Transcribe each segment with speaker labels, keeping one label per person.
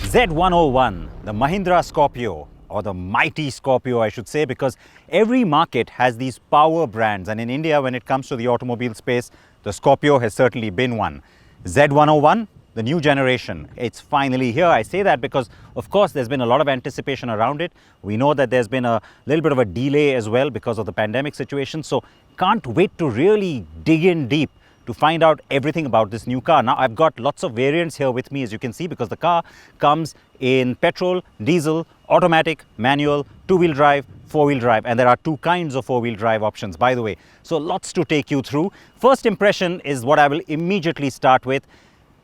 Speaker 1: Z101, the Mahindra Scorpio, or the mighty Scorpio I should say, because every market has these power brands, and in India when it comes to the automobile space, the Scorpio has certainly been one. Z101, the new generation, it's finally here. I say that because of course there's been a lot of anticipation around it. We know that there's been a little bit of a delay as well because of the pandemic situation, so can't wait to really dig in deep to find out everything about this new car. Now I've got lots of variants here with me, as you can see, because the car comes in petrol, diesel, automatic, manual, two-wheel drive, four-wheel drive, and there are two kinds of four-wheel drive options, by the way. So lots to take you through. First impression is what I will immediately start with.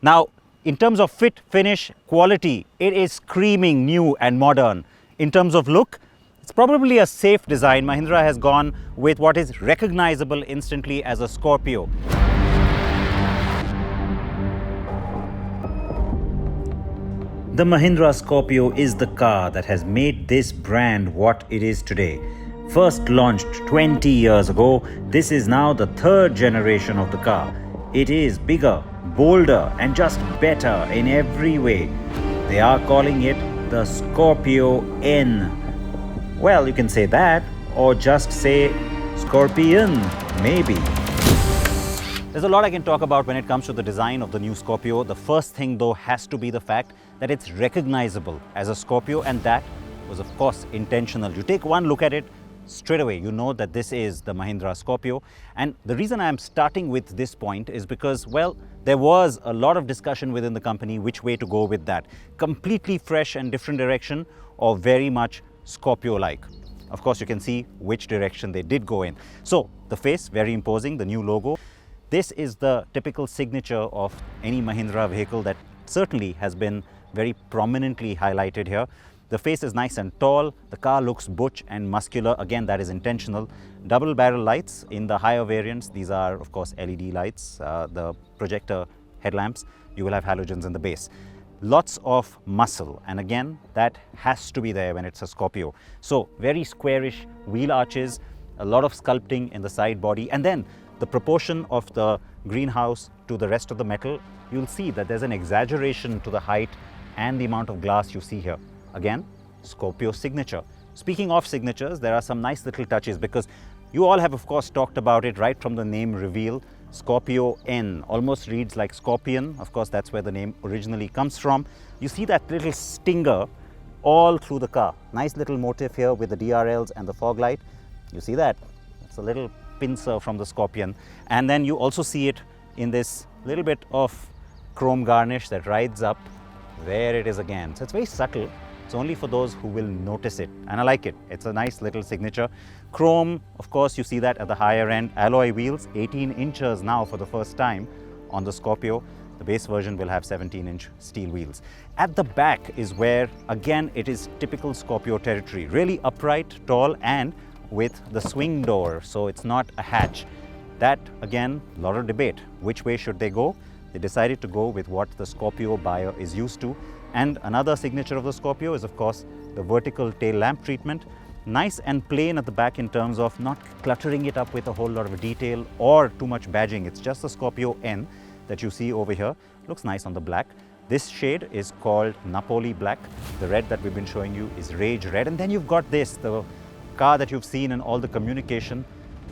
Speaker 1: Now, in terms of fit, finish, quality, it is screaming new and modern. In terms of look, it's probably a safe design. Mahindra has gone with what is recognizable instantly as a Scorpio. The Mahindra Scorpio is the car that has made this brand what it is today. First launched 20 years ago, this is now the third generation of the car. It is bigger, bolder, and just better in every way. They are calling it the Scorpio N. Well, you can say that, or just say Scorpion, maybe. There's a lot I can talk about when it comes to the design of the new Scorpio. The first thing though has to be the fact that it's recognizable as a Scorpio, and that was of course intentional. You take one look at it, straight away you know that this is the Mahindra Scorpio. And the reason I'm starting with this point is because, well, there was a lot of discussion within the company which way to go with that. Completely fresh and different direction, or very much Scorpio-like. Of course you can see which direction they did go in. So the face, very imposing, the new logo. This is the typical signature of any Mahindra vehicle that certainly has been very prominently highlighted here. The face is nice and tall, the car looks butch and muscular. Again, that is intentional. Double barrel lights in the higher variants. These are of course LED lights, the projector headlamps. You will have halogens in the base. Lots of muscle, and again that has to be there when it's a Scorpio. So very squarish wheel arches, a lot of sculpting in the side body, and then the proportion of the greenhouse to the rest of the metal, you'll see that there's an exaggeration to the height and the amount of glass you see here. Again, Scorpio signature. Speaking of signatures, there are some nice little touches, because you all have of course talked about it right from the name reveal. Scorpio N almost reads like scorpion. Of course, that's where the name originally comes from. You see that little stinger all through the car. Nice little motif here with the DRLs and the fog light. You see that? It's a little pincer from the Scorpion. And then you also see it in this little bit of chrome garnish that rides up. There it is again. So it's very subtle. It's only for those who will notice it, and I like it. It's a nice little signature. Chrome, of course, you see that at the higher end. Alloy wheels, 18 inches now for the first time on the Scorpio. The base version will have 17-inch steel wheels. At the back is where, again, it is typical Scorpio territory. Really upright, tall, and with the swing door, so it's not a hatch. That, again, a lot of debate. Which way should they go? They decided to go with what the Scorpio buyer is used to. And another signature of the Scorpio is, of course, the vertical tail lamp treatment. Nice and plain at the back in terms of not cluttering it up with a whole lot of detail or too much badging. It's just the Scorpio N that you see over here. Looks nice on the black. This shade is called Napoli Black. The red that we've been showing you is Rage Red. And then you've got this, the car that you've seen in all the communication.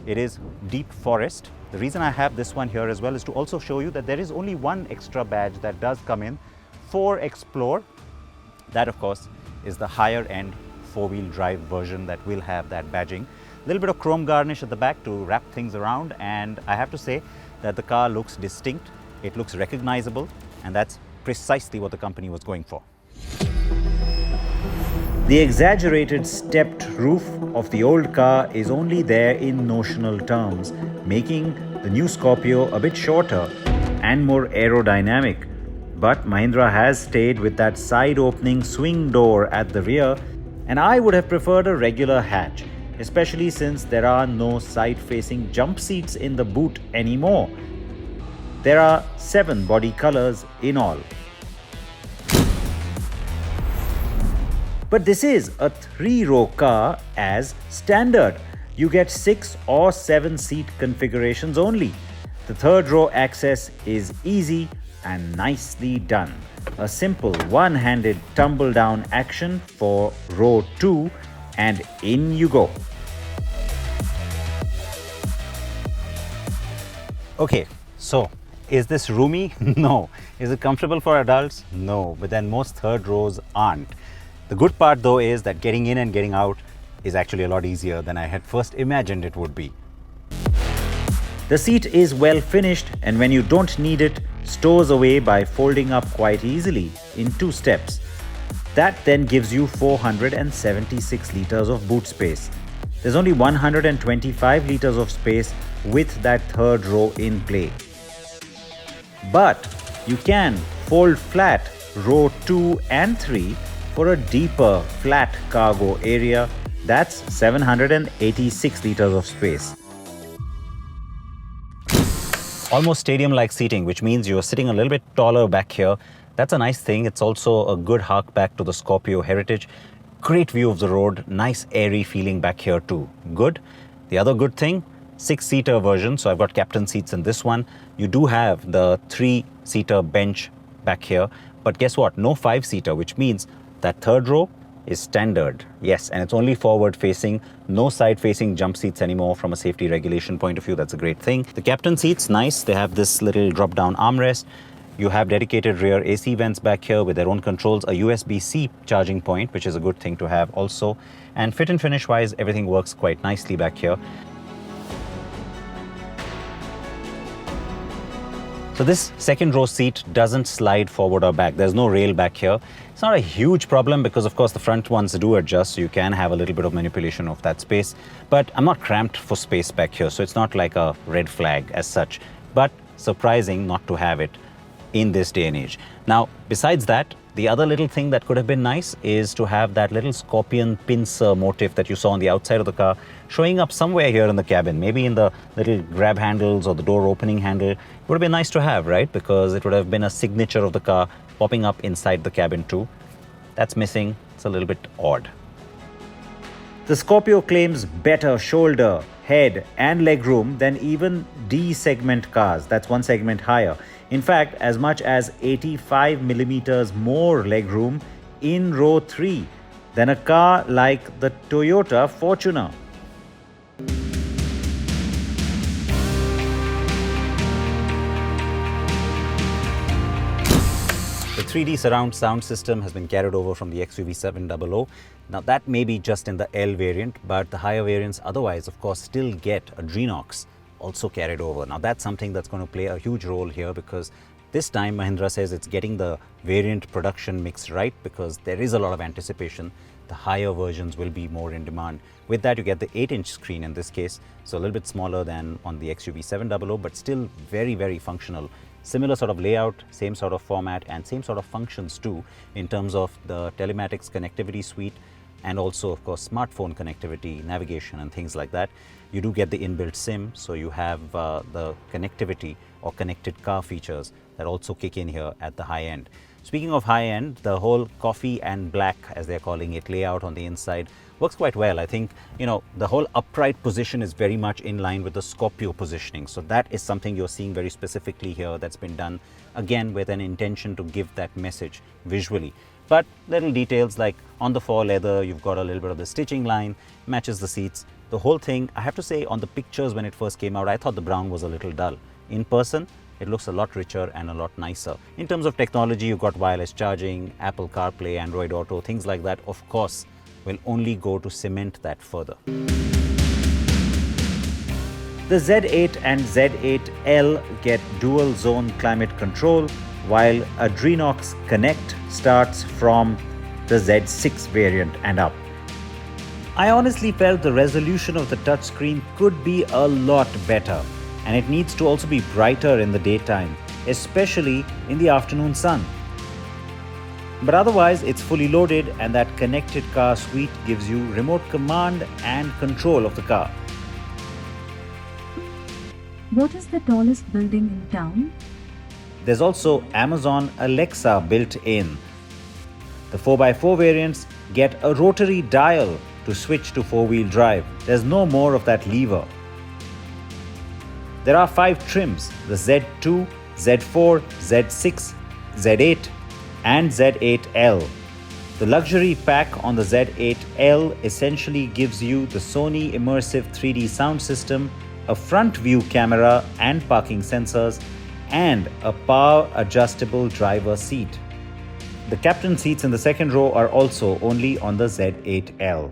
Speaker 1: It is Deep Forest. The reason I have this one here as well is to also show you that there is only one extra badge that does come in for Explore. That, of course, is the higher end four-wheel drive version that will have that badging. A little bit of chrome garnish at the back to wrap things around, and I have to say that the car looks distinct, it looks recognizable, and that's precisely what the company was going for. The exaggerated stepped roof of the old car is only there in notional terms, making the new Scorpio a bit shorter and more aerodynamic. But Mahindra has stayed with that side opening swing door at the rear, and I would have preferred a regular hatch, especially since there are no side-facing jump seats in the boot anymore. There are 7 body colors in all. But this is a 3-row car as standard. You get 6 or 7 seat configurations only. The 3rd row access is easy, and nicely done. A simple one-handed tumble down action for row 2 and in you go. Okay, so is this roomy? No. Is it comfortable for adults? No. But then most third rows aren't. The good part though is that getting in and getting out is actually a lot easier than I had first imagined it would be. The seat is well finished, and when you don't need it, stores away by folding up quite easily in 2 steps. That then gives you 476 liters of boot space. There's only 125 liters of space with that third row in play. But you can fold flat row 2 and 3 for a deeper flat cargo area. That's 786 liters of space. Almost stadium-like seating, which means you're sitting a little bit taller back here. That's a nice thing. It's also a good hark back to the Scorpio heritage. Great view of the road, nice airy feeling back here too. Good. The other good thing, 6-seater version. So I've got captain seats in this one. You do have the 3-seater bench back here. But guess what? No 5-seater, which means that third row is standard. Yes, and it's only forward facing, no side facing jump seats anymore from a safety regulation point of view. That's a great thing. The captain seats, nice. They have this little drop down armrest. You have dedicated rear AC vents back here with their own controls, a USB-C charging point, which is a good thing to have also. And fit and finish wise, everything works quite nicely back here. So this second row seat doesn't slide forward or back. There's no rail back here. It's not a huge problem because of course the front ones do adjust, so you can have a little bit of manipulation of that space. But I'm not cramped for space back here, so it's not like a red flag as such. But surprising not to have it in this day and age. Now, besides that, the other little thing that could have been nice is to have that little scorpion pincer motif that you saw on the outside of the car showing up somewhere here in the cabin, maybe in the little grab handles or the door opening handle. It would have been nice to have, right? Because it would have been a signature of the car popping up inside the cabin too. That's missing. It's a little bit odd. The Scorpio claims better shoulder, head and legroom than even D segment cars. That's 1 segment higher. In fact, as much as 85 millimeters more legroom in row 3 than a car like the Toyota Fortuner. The 3D surround sound system has been carried over from the XUV 700. Now that may be just in the L variant, but the higher variants otherwise of course still get a Adrenox also carried over. Now that's something that's going to play a huge role here because this time Mahindra says it's getting the variant production mix right because there is a lot of anticipation. The higher versions will be more in demand. With that you get the 8-inch screen in this case, so a little bit smaller than on the XUV 700 but still very, very functional. Similar sort of layout, same sort of format and same sort of functions too in terms of the telematics connectivity suite and also of course smartphone connectivity, navigation and things like that. You do get the inbuilt SIM, so you have the connectivity or connected car features that also kick in here at the high end. Speaking of high end, the whole coffee and black, as they're calling it, layout on the inside works quite well. I think, you know, the whole upright position is very much in line with the Scorpio positioning. So that is something you're seeing very specifically here that's been done, again, with an intention to give that message visually. But little details like on the fore leather, you've got a little bit of the stitching line, matches the seats. The whole thing, I have to say, on the pictures when it first came out, I thought the brown was a little dull. In person, it looks a lot richer and a lot nicer. In terms of technology, you've got wireless charging, Apple CarPlay, Android Auto, things like that, of course, will only go to cement that further. The Z8 and Z8L get dual zone climate control, while Adrenox Connect starts from the Z6 variant and up. I honestly felt the resolution of the touchscreen could be a lot better, and it needs to also be brighter in the daytime, especially in the afternoon sun. But otherwise, it's fully loaded, and that connected car suite gives you remote command and control of the car.
Speaker 2: What is the tallest building in town?
Speaker 1: There's also Amazon Alexa built in. The 4x4 variants get a rotary dial to switch to 4-wheel drive. There's no more of that lever. There are 5 trims, the Z2, Z4, Z6, Z8 and Z8L. The luxury pack on the Z8L essentially gives you the Sony immersive 3D sound system, a front view camera and parking sensors, and a power adjustable driver seat. The captain seats in the second row are also only on the Z8L.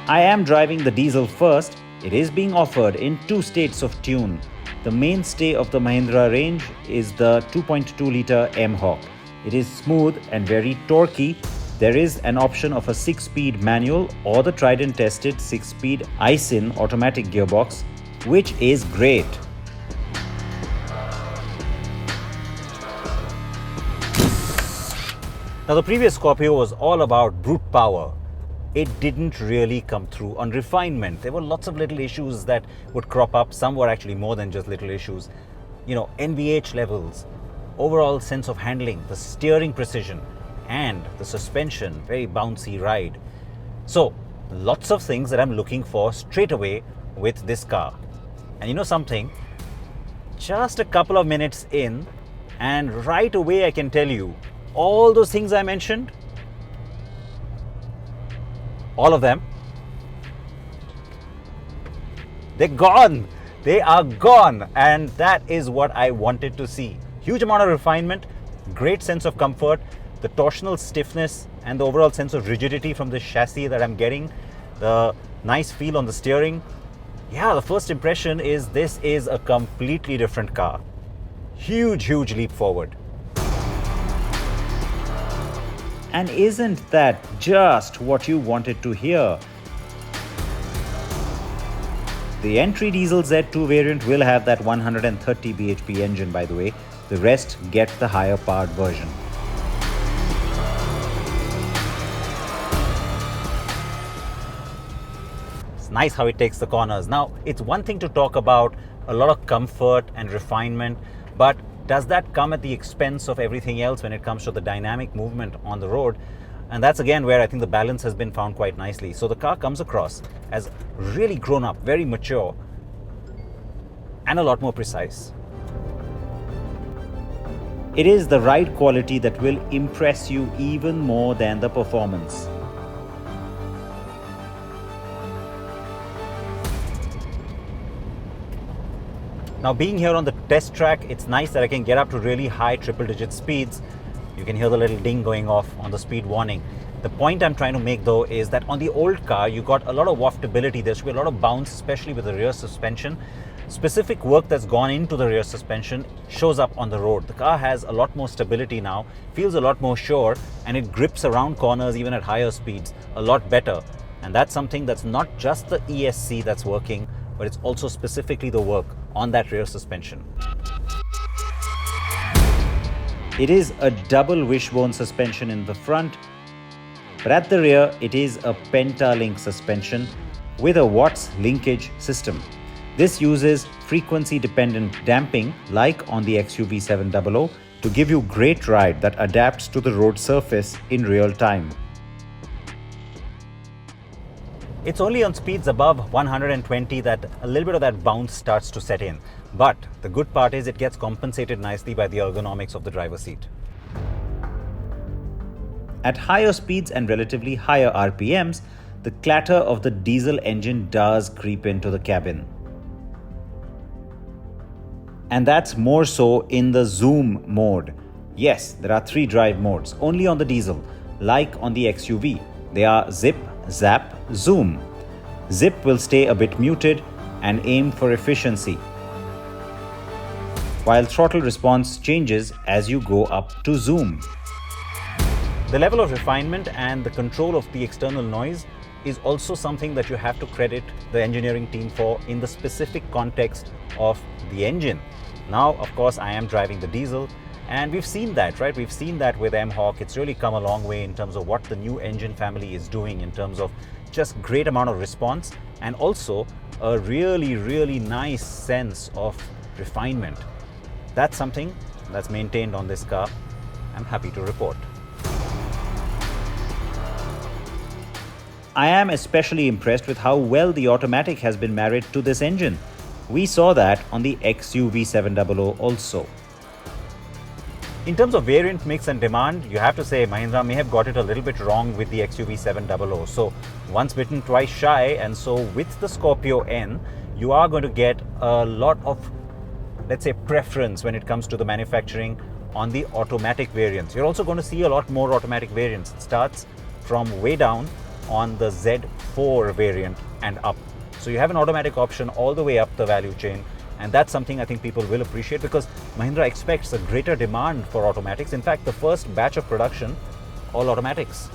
Speaker 1: I am driving the diesel first. It is being offered in 2 states of tune. The mainstay of the Mahindra range is the 2.2-litre M-Hawk. It is smooth and very torquey. There is an option of a 6-speed manual or the tried and tested 6-speed ISIN automatic gearbox, which is great. Now, the previous Scorpio was all about brute power. It didn't really come through on refinement. There were lots of little issues that would crop up. Some were actually more than just little issues. NVH levels, overall sense of handling, the steering precision, and the suspension, very bouncy ride. So, lots of things that I'm looking for straight away with this car. And you know something? Just a couple of minutes in, and right away I can tell you, all those things I mentioned, all of them, they're gone. They are gone. And that is what I wanted to see. Huge amount of refinement, great sense of comfort, the torsional stiffness and the overall sense of rigidity from the chassis that I'm getting, the nice feel on the steering. Yeah, the first impression is this is a completely different car. Huge leap forward. And isn't that just what you wanted to hear? The entry diesel Z2 variant will have that 130 bhp engine, by the way. The rest get the higher powered version. It's nice how it takes the corners. Now, it's one thing to talk about a lot of comfort and refinement, but does that come at the expense of everything else when it comes to the dynamic movement on the road? And that's again where I think the balance has been found quite nicely. So the car comes across as really grown up, very mature, and a lot more precise. It is the ride quality that will impress you even more than the performance. Now, being here on the test track, it's nice that I can get up to really high triple-digit speeds. You can hear the little ding going off on the speed warning. The point I'm trying to make though is that on the old car, you got a lot of waftability. There should be a lot of bounce, especially with the rear suspension. Specific work that's gone into the rear suspension shows up on the road. The car has a lot more stability now, feels a lot more sure, and it grips around corners even at higher speeds a lot better. And that's something that's not just the ESC that's working, but it's also specifically the work on that rear suspension. It is a double wishbone suspension in the front, but at the rear it is a Pentalink suspension with a Watts linkage system. This uses frequency-dependent damping like on the XUV 700 to give you great ride that adapts to the road surface in real time. It's only on speeds above 120 that a little bit of that bounce starts to set in. But the good part is it gets compensated nicely by the ergonomics of the driver's seat. At higher speeds and relatively higher RPMs, the clatter of the diesel engine does creep into the cabin. And that's more so in the zoom mode. Yes, there are 3 drive modes, only on the diesel, like on the XUV. They are zip, zap, zoom. Zip will stay a bit muted and aim for efficiency, while throttle response changes as you go up to zoom. The level of refinement and the control of the external noise is also something that you have to credit the engineering team for in the specific context of the engine. Now, of course, I am driving the diesel, and we've seen that, right? We've seen that with M-Hawk. It's really come a long way in terms of what the new engine family is doing in terms of just great amount of response and also a really nice sense of refinement. That's something that's maintained on this car. I'm happy to report. I am especially impressed with how well the automatic has been married to this engine. We saw that on the XUV 700 also. In terms of variant mix and demand, you have to say Mahindra may have got it a little bit wrong with the XUV 700. So once bitten, twice shy. And so with the Scorpio N, you are going to get a lot of, let's say, preference when it comes to the manufacturing on the automatic variants. You're also going to see a lot more automatic variants. It starts from way down on the Z4 variant and up. So you have an automatic option all the way up the value chain. And that's something I think people will appreciate because Mahindra expects a greater demand for automatics. In fact, the first batch of production, all automatics.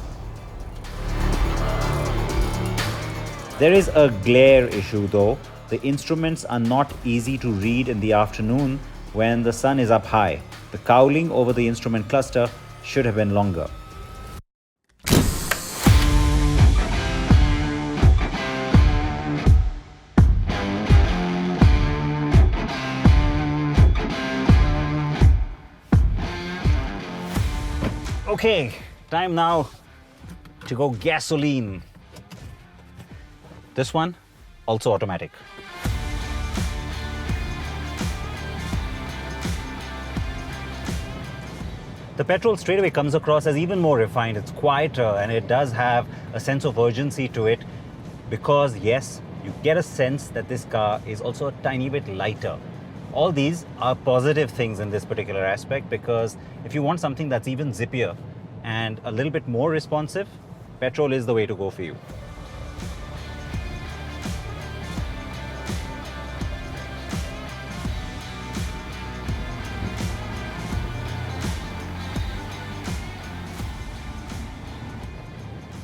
Speaker 1: There is a glare issue though. The instruments are not easy to read in the afternoon when the sun is up high. The cowling over the instrument cluster should have been longer. Okay, time now to go gasoline. This one, also automatic. The petrol straight away comes across as even more refined. It's quieter and it does have a sense of urgency to it because, yes, you get a sense that this car is also a tiny bit lighter. All these are positive things in this particular aspect because if you want something that's even zippier and a little bit more responsive, petrol is the way to go for you.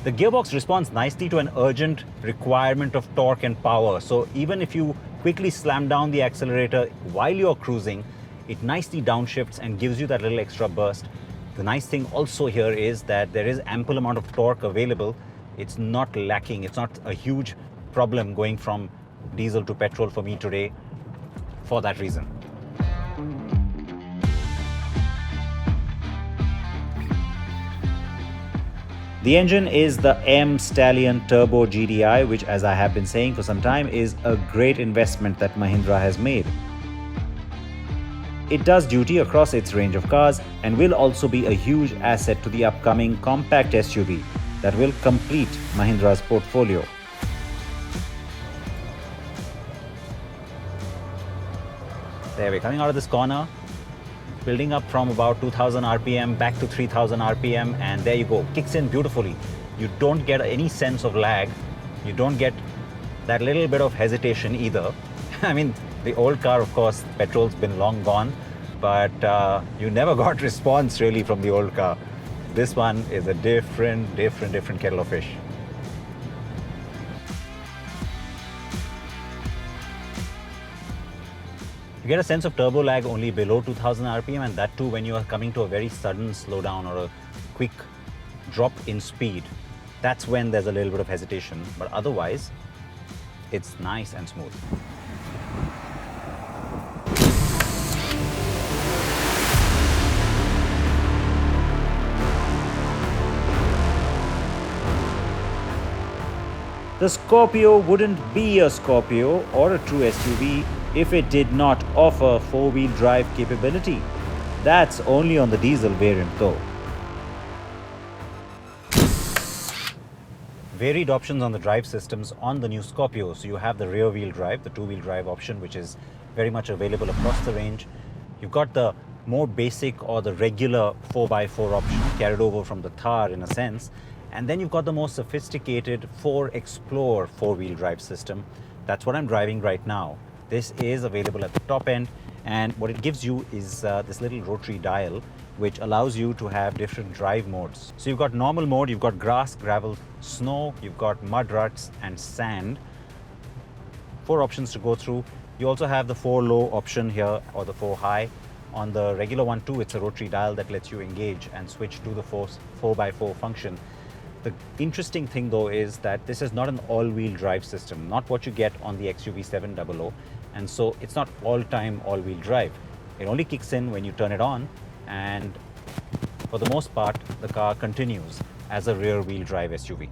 Speaker 1: The gearbox responds nicely to an urgent requirement of torque and power. So even if you quickly slam down the accelerator while you're cruising, it nicely downshifts and gives you that little extra burst. The nice thing also here is that there is ample amount of torque available. It's not lacking. It's not a huge problem going from diesel to petrol for me today for that reason. The engine is the M Stallion Turbo GDI, which, as I have been saying for some time, is a great investment that Mahindra has made. It does duty across its range of cars and will also be a huge asset to the upcoming compact SUV that will complete Mahindra's portfolio. There we're coming out of this corner, building up from about 2000 RPM back to 3000 RPM, and there you go, kicks in beautifully. You don't get any sense of lag. You don't get that little bit of hesitation either. I mean, the old car, of course, petrol's been long gone, but you never got response really from the old car. This one is a different kettle of fish. You get a sense of turbo lag only below 2000 RPM, and that too when you are coming to a very sudden slowdown or a quick drop in speed. That's when there's a little bit of hesitation, but otherwise, it's nice and smooth. The Scorpio wouldn't be a Scorpio or a true SUV if it did not offer four-wheel drive capability. That's only on the diesel variant though. Varied options on the drive systems on the new Scorpio. So you have the rear-wheel drive, the two-wheel drive option, which is very much available across the range. You've got the more basic or the regular 4x4 option, carried over from the Thar in a sense. And then you've got the more sophisticated 4Explore four-wheel drive system. That's what I'm driving right now. This is available at the top end, and what it gives you is this little rotary dial which allows you to have different drive modes. So you've got normal mode, you've got grass, gravel, snow, you've got mud ruts and sand. 4 options to go through. You also have the 4 low option here, or the 4 high. On the regular one too, it's a rotary dial that lets you engage and switch to the 4x4 function. The interesting thing though is that this is not an all-wheel drive system, not what you get on the XUV 700, and so it's not all-time all-wheel drive. It only kicks in when you turn it on, and for the most part, the car continues as a rear-wheel drive SUV.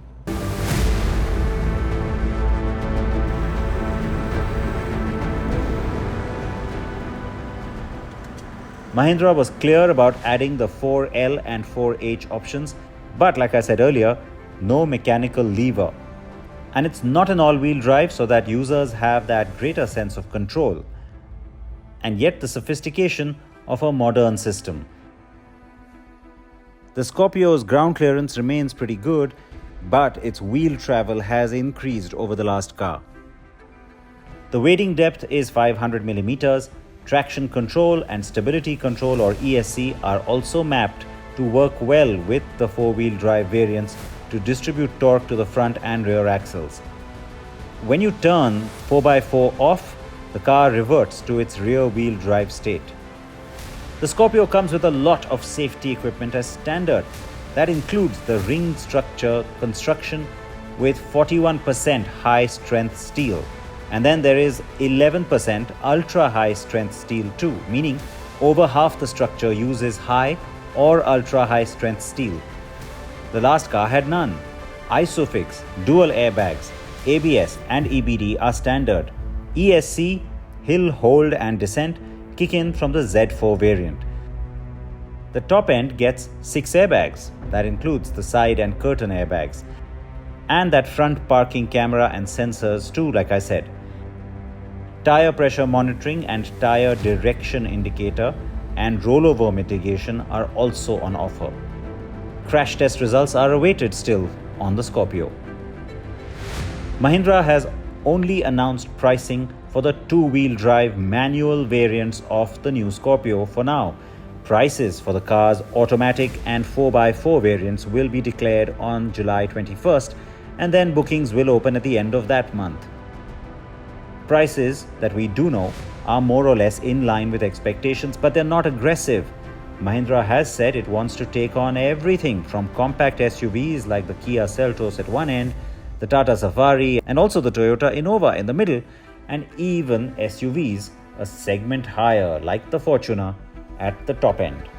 Speaker 1: Mahindra was clear about adding the 4L and 4H options, but like I said earlier, no mechanical lever. And it's not an all-wheel drive so that users have that greater sense of control. And yet the sophistication of a modern system. The Scorpio's ground clearance remains pretty good, but its wheel travel has increased over the last car. The wading depth is 500 millimeters. Traction control and stability control or ESC are also mapped to work well with the four-wheel drive variants to distribute torque to the front and rear axles. When you turn 4x4 off, the car reverts to its rear-wheel drive state. The Scorpio comes with a lot of safety equipment as standard. That includes the ring structure construction with 41% high-strength steel. And then there is 11% ultra-high-strength steel too, meaning over half the structure uses high or ultra-high-strength steel. The last car had none. Isofix, dual airbags, ABS and EBD are standard. ESC, hill, hold and descent kick in from the Z4 variant. The top end gets 6 airbags. That includes the side and curtain airbags. And that front parking camera and sensors too, like I said. Tire pressure monitoring and tire direction indicator and rollover mitigation are also on offer. Crash test results are awaited still on the Scorpio. Mahindra has only announced pricing for the two-wheel drive manual variants of the new Scorpio for now. Prices for the car's automatic and 4x4 variants will be declared on July 21st, and then bookings will open at the end of that month. Prices that we do know are more or less in line with expectations, but they're not aggressive. Mahindra has said it wants to take on everything from compact SUVs like the Kia Seltos at one end, the Tata Safari, and also the Toyota Innova in the middle, and even SUVs a segment higher like the Fortuner at the top end.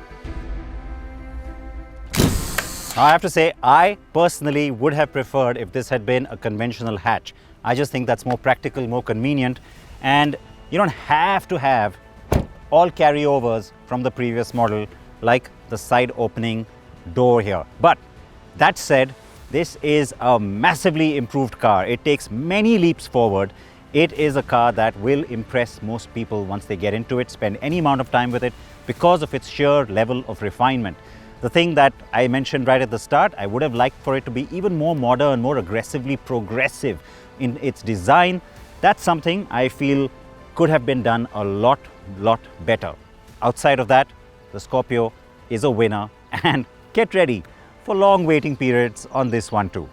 Speaker 1: I have to say, I personally would have preferred if this had been a conventional hatch. I just think that's more practical, more convenient, and you don't have to have all carryovers from the previous model like the side opening door here. But that said, this is a massively improved car. It takes many leaps forward. It is a car that will impress most people once they get into it, spend any amount of time with it because of its sheer level of refinement. The thing that I mentioned right at the start, I would have liked for it to be even more modern, more aggressively progressive in its design. That's something I feel could have been done a lot better. Outside of that, the Scorpio is a winner, and get ready for long waiting periods on this one too.